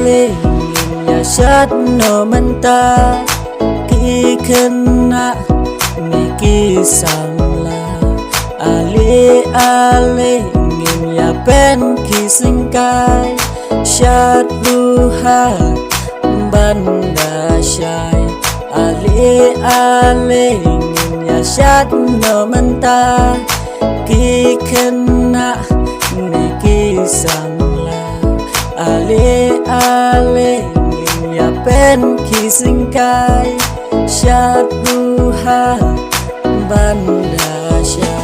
ale ya shat no menta ki kena niki samla ale ale ya pen ki singkai shat luha banda shai ale ale ya shat no menta ki kena niki samla ale ale ya pen ki singkai shat luha banda shai.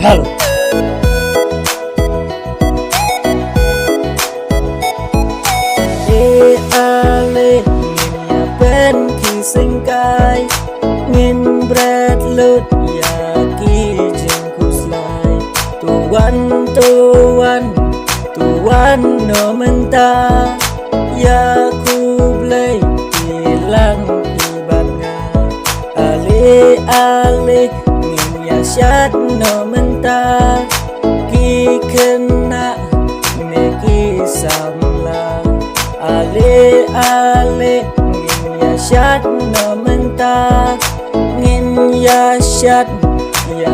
Halo. Ale ya pen ki singkai ngin bread lut ya ki jengkus lai tuan no menta ya ku blay hilang ibadnya ale ale ya shat no menta ki kena neki samla ale ale ya shat no menta ngin ya shat ya